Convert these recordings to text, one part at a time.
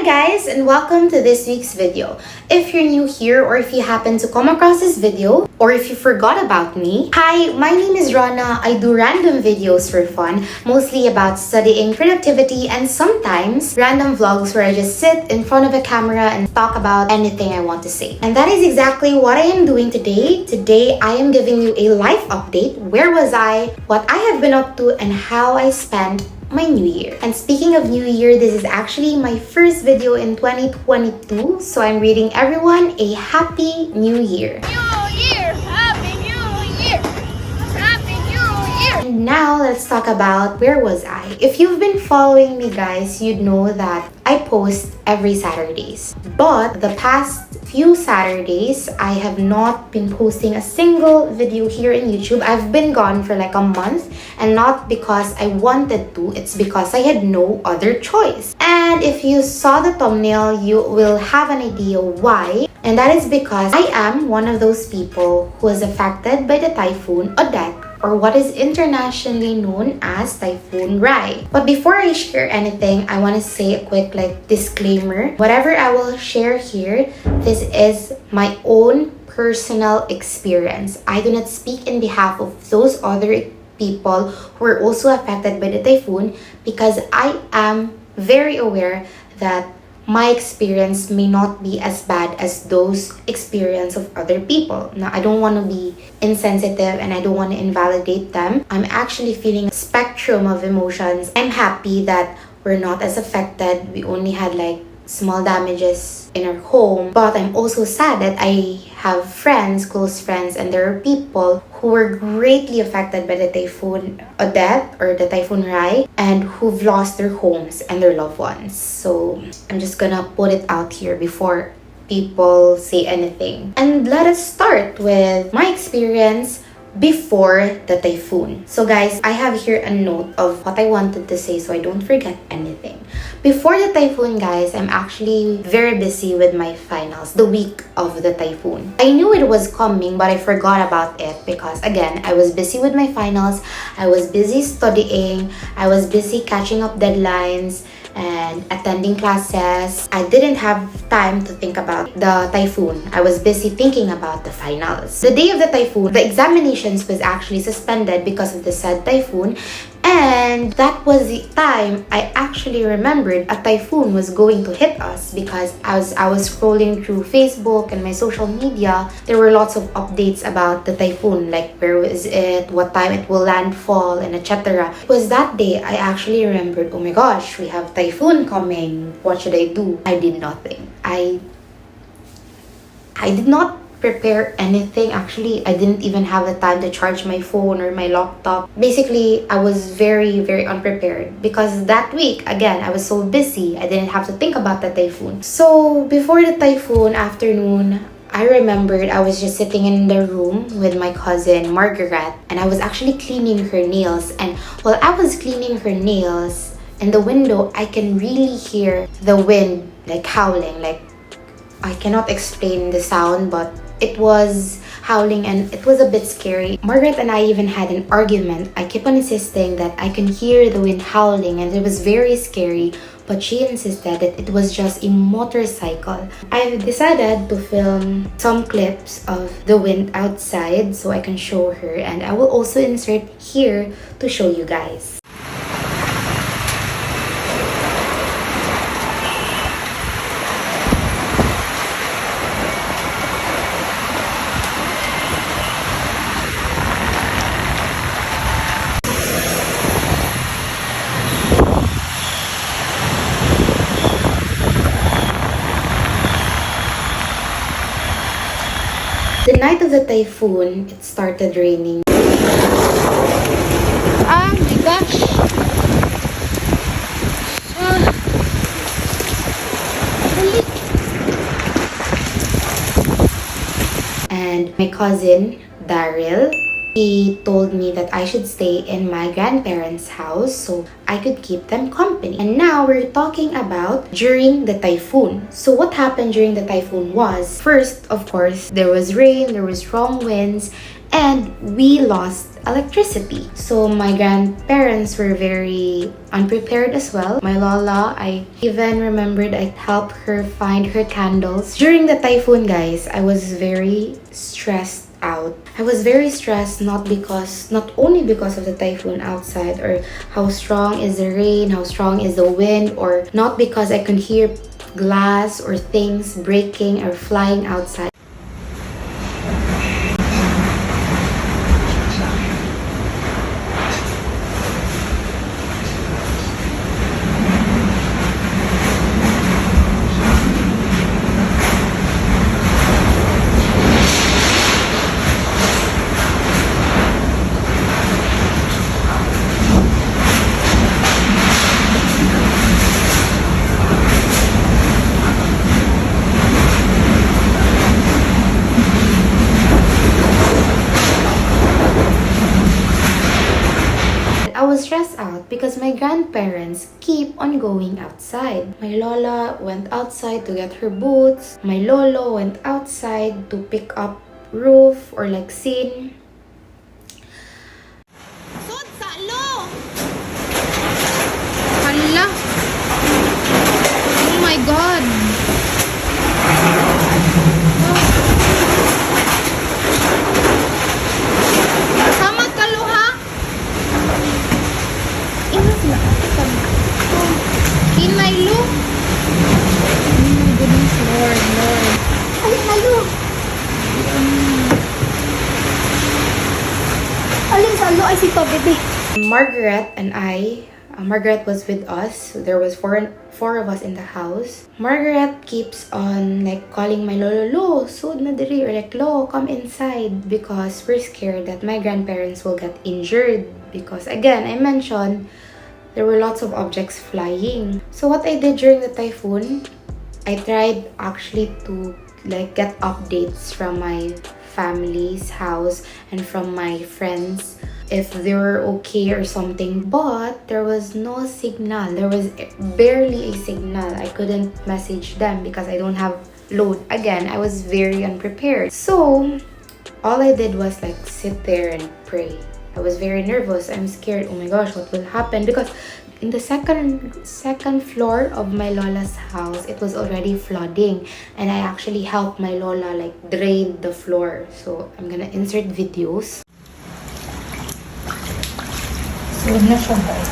Hi guys, and welcome to this week's video. If you're new here or if you happen to come across this video or if you forgot about me, hi, my name is Ronah. I do random videos for fun, mostly about studying, productivity, and sometimes random vlogs where I just sit in front of a camera and talk about anything I want to say. And that is exactly what I am doing today. Today, I am giving you a life update. Where was I, what I have been up to, and how I spent my new year. And speaking of new year, this is actually my first video in 2022, so I'm reading everyone a happy new year. New Year! Happy New Year! Happy New Year! And now let's talk about where was I. If you've been following me guys, you'd know that I post every Saturdays. But the past few Saturdays, I have not been posting a single video here in YouTube. I've been gone for like a month, and not because I wanted to, it's because I had no other choice. And if you saw the thumbnail, you will have an idea why. And that is because I am one of those people who was affected by the Typhoon Odette, or what is internationally known as Typhoon Rai. But before I share anything, I want to say a quick disclaimer. Whatever I will share here, this is my own personal experience. I do not speak in behalf of those other people who were also affected by the typhoon, because I am very aware that my experience may not be as bad as those experience of other people. Now, I don't want to be insensitive and I don't want to invalidate them. I'm actually feeling a spectrum of emotions. I'm happy that we're not as affected. We only had small damages in our home. But I'm also sad that I have friends, close friends, and there are people who were greatly affected by the Typhoon Odette or the Typhoon Rai, and who've lost their homes and their loved ones. So I'm just gonna put it out here before people say anything. And let us start with my experience before the typhoon. So guys, I have here a note of what I wanted to say so I don't forget anything. Before the typhoon, guys, I'm actually very busy with my finals the week of the typhoon. I knew it was coming, but I forgot about it because, again, I was busy with my finals. I was busy studying. I was busy catching up deadlines and attending classes. I didn't have time to think about the typhoon. I was busy thinking about the finals. The day of the typhoon, the examinations was actually suspended because of the said typhoon. And that was the time I actually remembered a typhoon was going to hit us, because as I was scrolling through Facebook and my social media, there were lots of updates about the typhoon, like where is it, what time it will landfall, and etc. It was that day I actually remembered, oh my gosh, we have typhoon coming. What should I do? I did nothing. I did not prepare anything. Actually, I didn't even have the time to charge my phone or my laptop. Basically, I was very, very unprepared because that week, again, I was so busy. I didn't have to think about the typhoon. So before the typhoon afternoon, I remembered I was just sitting in the room with my cousin Margaret, and I was actually cleaning her nails. And while I was cleaning her nails, in the window, I can really hear the wind howling. I cannot explain the sound, but it was howling and it was a bit scary. Margaret and I even had an argument. I kept on insisting that I can hear the wind howling and it was very scary, but she insisted that it was just a motorcycle. I decided to film some clips of the wind outside so I can show her, and I will also insert here to show you guys. The night of the typhoon, it started raining. Oh my gosh! And my cousin, Daryl, he told me that I should stay in my grandparents' house so I could keep them company. And now we're talking about during the typhoon. So what happened during the typhoon was, first, of course, there was rain, there was strong winds, and we lost electricity. So my grandparents were very unprepared as well. My lola, I even remembered I helped her find her candles. During the typhoon, guys, I was very stressed out. I was very stressed not only because of the typhoon outside or how strong is the rain, how strong is the wind, or not because I could hear glass or things breaking or flying outside. I was stressed out because my grandparents keep on going outside. My lola went outside to get her boots. My lolo went outside to pick up roof or like sin. Sud sa lo! Hala! Oh my God! Kamat ka lo ha? Ina sila Kinay lo? Oh my goodness, Lord. Ay, nalo! Alin sa lo ay si to, bebe. Margaret and Margaret was with us. There was four of us in the house. Margaret keeps on like calling my lolo, sud na diri, or like, lo, come inside, because we're scared that my grandparents will get injured. Because again, I mentioned there were lots of objects flying. So what I did during the typhoon, I tried actually to like get updates from my family's house and from my friends if they were okay or something, but there was no signal. There was barely a signal. I couldn't message them because I don't have load. Again, I was very unprepared. So all I did was like sit there and pray. I was very nervous. I'm scared. Oh my gosh, what will happen? Because in the second floor of my lola's house, it was already flooding, and I actually helped my lola like drain the floor. So I'm gonna insert videos. Suod na siya, guys.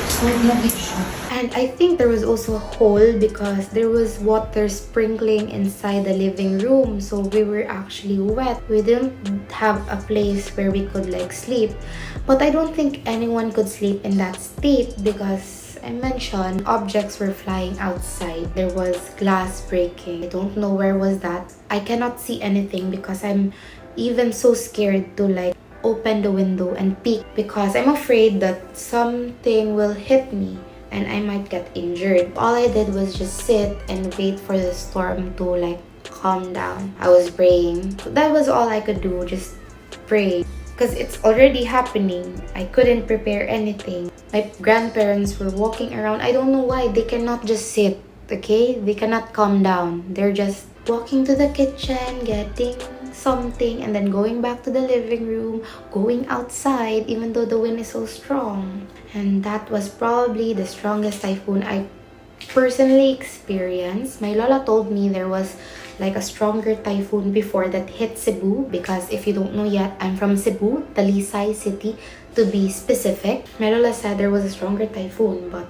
Suod na siya. And I think there was also a hole because there was water sprinkling inside the living room. So we were actually wet. We didn't have a place where we could like sleep. But I don't think anyone could sleep in that state because I mentioned objects were flying outside. There was glass breaking. I don't know where was that. I cannot see anything because I'm even so scared to like open the window and peek because I'm afraid that something will hit me and I might get injured. All I did was just sit and wait for the storm to like calm down. I was praying. That was all I could do, just pray. Because it's already happening. I couldn't prepare anything. My grandparents were walking around. I don't know why. They cannot just sit, okay? They cannot calm down. They're just walking to the kitchen, getting something, and then going back to the living room, going outside, even though the wind is so strong. And that was probably the strongest typhoon I personally experienced. My lola told me there was like a stronger typhoon before that hit Cebu, because if you don't know yet, I'm from Cebu, Talisay City to be specific. My lola said there was a stronger typhoon, but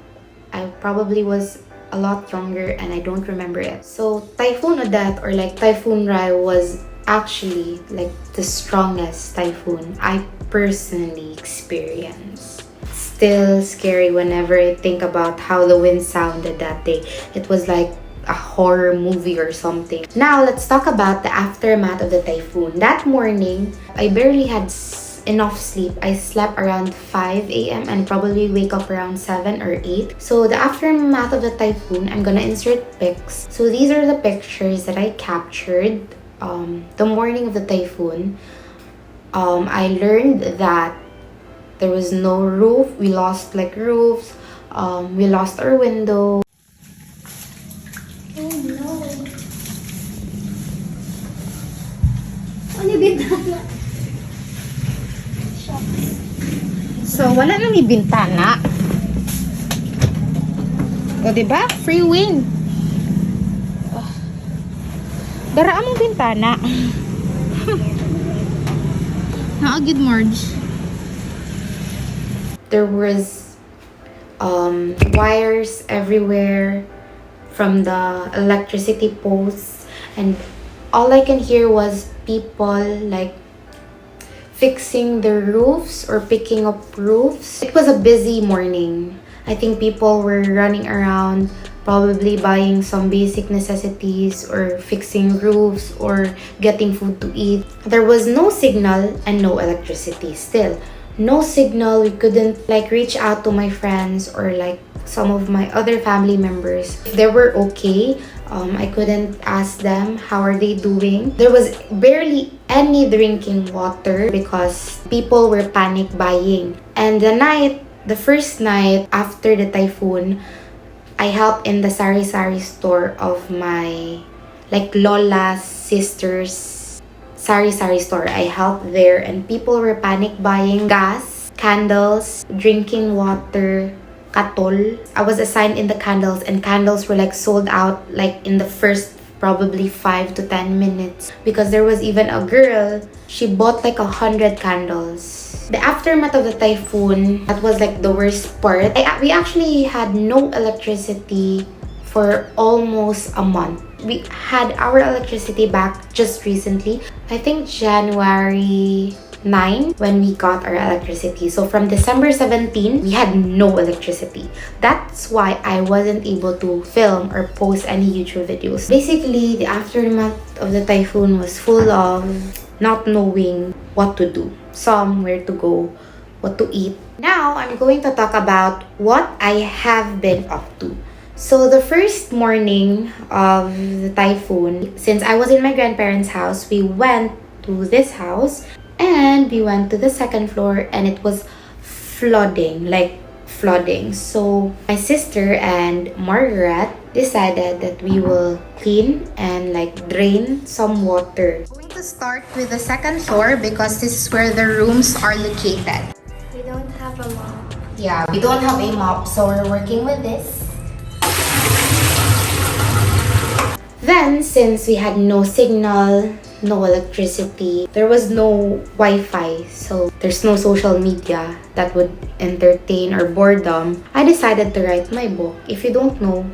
I probably was a lot younger and I don't remember it. So Typhoon Odette or like Typhoon Rai was actually like the strongest typhoon I personally experienced. Still scary whenever I think about how the wind sounded that day. It was like a horror movie or something. Now let's talk about the aftermath of the typhoon. That morning, I barely had enough sleep. I slept around 5 a.m. and probably wake up around 7 or 8. So the aftermath of the typhoon, I'm gonna insert pics. So these are the pictures that I captured the morning of the typhoon. I learned that there was no roof. We lost like roofs. We lost our window. So, wala nang may bintana. O, diba? Free wind. Oh. Daraan mong bintana. Good Marge. There was wires everywhere from the electricity posts, and all I can hear was people like fixing their roofs or picking up roofs. It was a busy morning. I think people were running around, probably buying some basic necessities or fixing roofs or getting food to eat. There was no signal and no electricity still. No signal. We couldn't like reach out to my friends or like some of my other family members. If they were okay, I couldn't ask them how are they doing. There was barely any drinking water because people were panic buying. And the first night after the typhoon, I helped in the sari-sari store of my like Lola's sister's sari-sari store. I helped there and people were panic buying gas, candles, drinking water, katol. I was assigned in the candles and candles were like sold out like in the first probably 5 to 10 minutes because there was even a girl, she bought like 100 candles. The aftermath of the typhoon, that was like the worst part. We actually had no electricity for almost a month. We had our electricity back just recently. I think January 9 when we got our electricity. So from December 17, we had no electricity. That's why I wasn't able to film or post any YouTube videos. Basically, the aftermath of the typhoon was full of not knowing what to do, where to go, what to eat. Now, I'm going to talk about what I have been up to. So the first morning of the typhoon, since I was in my grandparents' house, we went to this house and we went to the second floor and it was flooding. So my sister and Margaret decided that we will clean and like drain some water. I'm going to start with the second floor because this is where the rooms are located. We don't have a mop. Yeah, we don't have a mop, so we're working with this. Then, since we had no signal, no electricity, there was no Wi-Fi, so there's no social media that would entertain or boredom, I decided to write my book. If you don't know,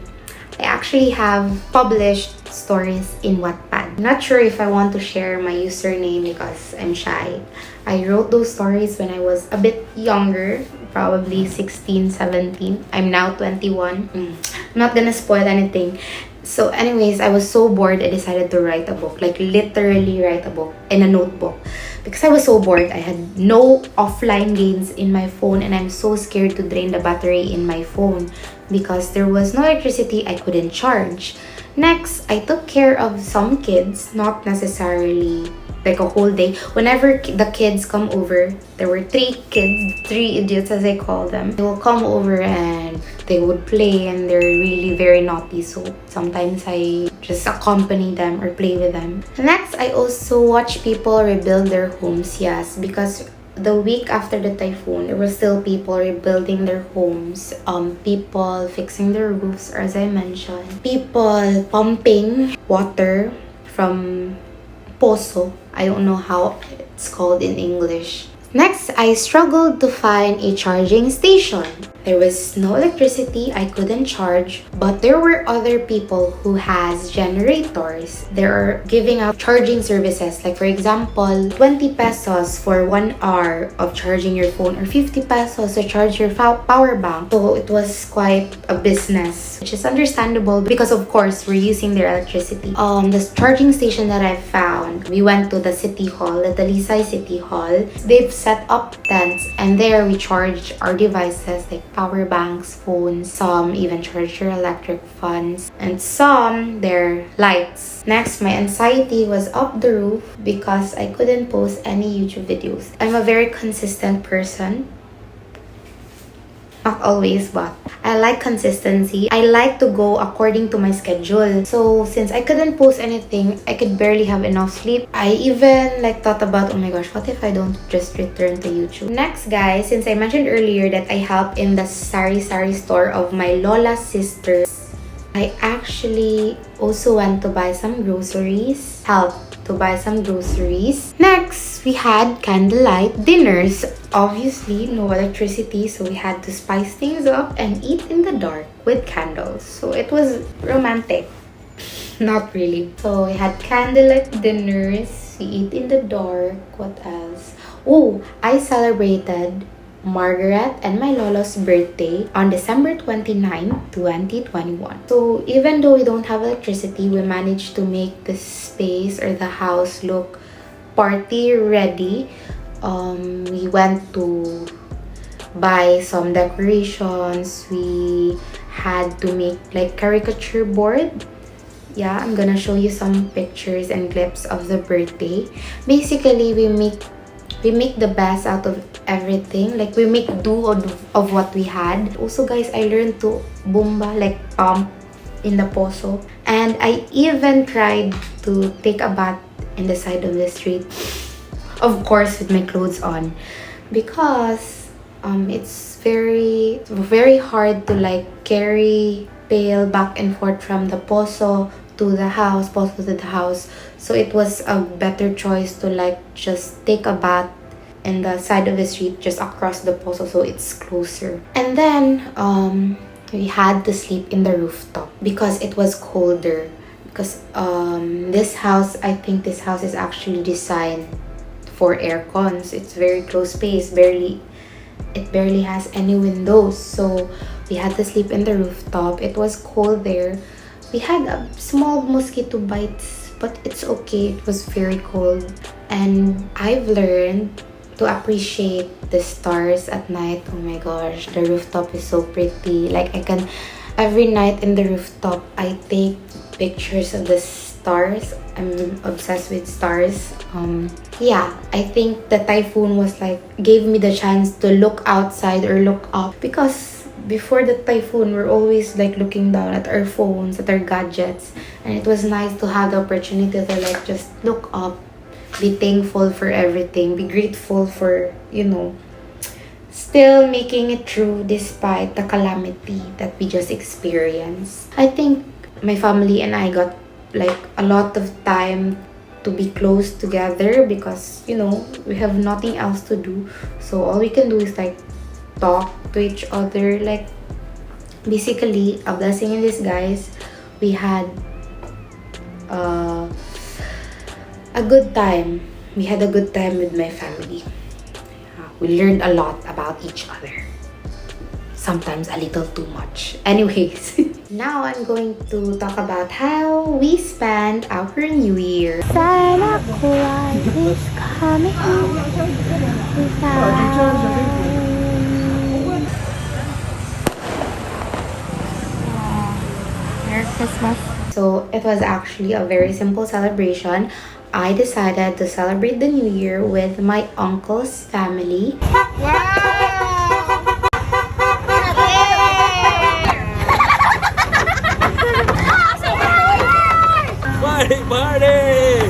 I actually have published stories in Wattpad. I'm not sure if I want to share my username because I'm shy. I wrote those stories when I was a bit younger, probably 16, 17. I'm now 21. I'm not gonna spoil anything. So anyways, I was so bored, I decided to write a book. Like literally write a book in a notebook. Because I was so bored, I had no offline games in my phone and I'm so scared to drain the battery in my phone. Because there was no electricity, I couldn't charge. Next, I took care of some kids, not necessarily like a whole day. Whenever the kids come over, there were 3 kids, 3 idiots as I call them. They will come over and they would play and they're really very naughty. So sometimes I just accompany them or play with them. Next, I also watch people rebuild their homes. Yes, because the week after the typhoon, there were still people rebuilding their homes. People fixing their roofs, as I mentioned. People pumping water from poso. I don't know how it's called in English. Next, I struggled to find a charging station. There was no electricity, I couldn't charge, but there were other people who has generators. They are giving out charging services, like for example, 20 pesos for 1 hour of charging your phone or 50 pesos to charge your power bank. So it was quite a business, which is understandable because of course we're using their electricity. The charging station that I found, we went to the city hall, the Talisay City Hall. They've set up tents and there we charge our devices like power banks, phones, some even charge their electric fans, and some their lights. Next, my anxiety was up the roof because I couldn't post any YouTube videos. I'm a very consistent person. Not always, but I like consistency. I like to go according to my schedule. So since I couldn't post anything, I could barely have enough sleep. I even like thought about, oh my gosh, what if I don't just return to YouTube? Next, guys, since I mentioned earlier that I help in the sari store of my Lola's sister, I actually also went to buy some groceries. To buy some groceries. Next, we had candlelight dinners. Obviously, no electricity, so we had to spice things up and eat in the dark with candles. So it was romantic. Not really. So we had candlelight dinners. We eat in the dark. What else? Oh, I celebrated Margaret and my Lola's birthday on December 29, 2021. So even though we don't have electricity, we managed to make the space or the house look party ready. We went to buy some decorations. We had to make like caricature board. Yeah, I'm gonna show you some pictures and clips of the birthday. Basically, we make the best out of everything. Like, we make do of what we had. Also, guys, I learned to bumba, like pump in the poso. And I even tried to take a bath in the side of the street. Of course, with my clothes on. Because it's very hard to like carry pail back and forth from the poso to the house, so it was a better choice to like just take a bath in the side of the street just across the poso, so it's closer. And then we had to sleep in the rooftop because it was colder, because this house, I think this house is actually designed for air cons. It's very close space, it barely has any windows, so we had to sleep in the rooftop. It was cold there. We had a small mosquito bites, but it's okay. It was very cold. And I've learned to appreciate the stars at night. Oh my gosh, the rooftop is so pretty. Like, every night in the rooftop, I take pictures of the stars. I'm obsessed with stars. Yeah, I think the typhoon was like, gave me the chance to look outside or look up, because before the typhoon, we're always like looking down at our phones, at our gadgets, and it was nice to have the opportunity to like just look up, be thankful for everything, be grateful for, still making it through despite the calamity that we just experienced. I think my family and I got like a lot of time to be close together because, we have nothing else to do. So all we can do is like talk to each other. Like, basically a blessing in disguise. We had a good time. We had a good time with my family. We learned a lot about each other. Sometimes a little too much. Anyways, now I'm going to talk about how we spent our New Year. Santa Claus is coming. Merry Christmas. So it was actually a very simple celebration. I decided to celebrate the New Year with my uncle's family. Party!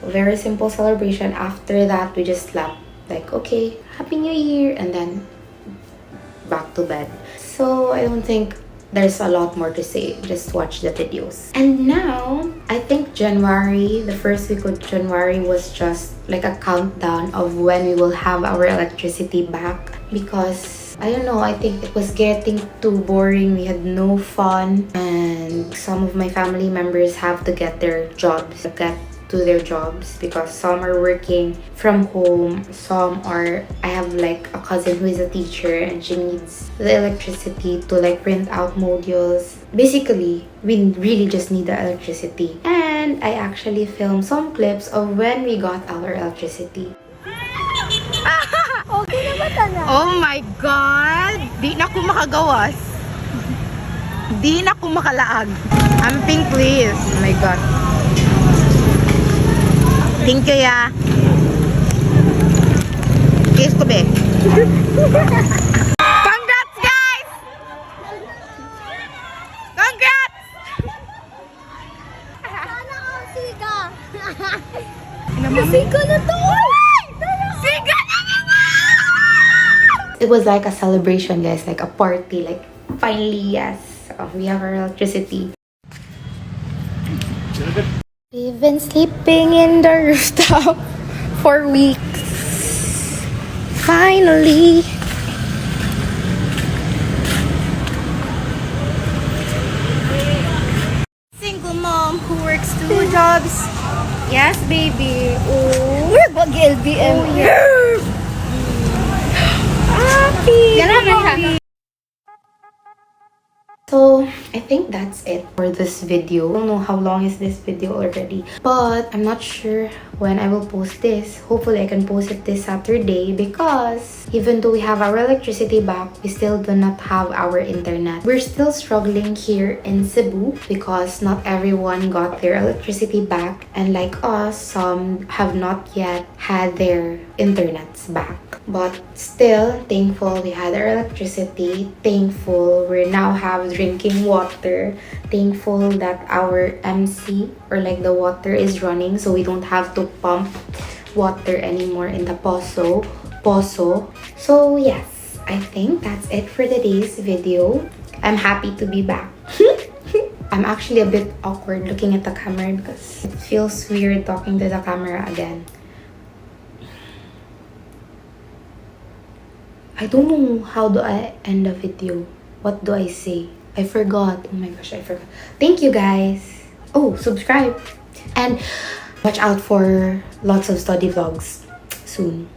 Very simple celebration. After that, we just slept. Like, okay, Happy New Year, and then back to bed. So I don't think there's a lot more to say. Just watch the videos. And now, I think the first week of January was just like a countdown of when we will have our electricity back. Because, I don't know, I think it was getting too boring. We had no fun. And some of my family members have to get to their jobs because some are working from home, I have like a cousin who is a teacher and she needs the electricity to like print out modules. Basically, we really just need the electricity. And I actually filmed some clips of when we got our electricity. Okay na ba ta na? Oh my God! Di na ko makagawas. Di na ko makalaag. Amping, please. Oh my God. Thank you, ya. Kiss ko, be. Congrats, guys! Congrats! Sana ang siga. Siga na to! Siga na nga! It was like a celebration, guys, like a party, like finally, yes, we have our electricity. We've been sleeping in the rooftop for weeks. Finally. Single mom who works 2 jobs. Yes, baby. Oh, we're bag-LBM. Happy. So, I think that's it for this video. I don't know how long is this video already, but I'm not sure when I will post this. Hopefully, I can post it this Saturday because even though we have our electricity back, we still do not have our internet. We're still struggling here in Cebu because not everyone got their electricity back, and like us, some have not yet had their internets back. But still, thankful we had our electricity. Thankful we now have drinking water. Thankful that our MC or like the water is running, so we don't have to pump water anymore in the poso. So yes, I think that's it for today's video. I'm happy to be back. I'm actually a bit awkward looking at the camera because it feels weird talking to the camera again. I don't know how do I end the video. What do I say? I forgot. Oh my gosh, I forgot. Thank you guys. Oh, subscribe. And watch out for lots of study vlogs soon.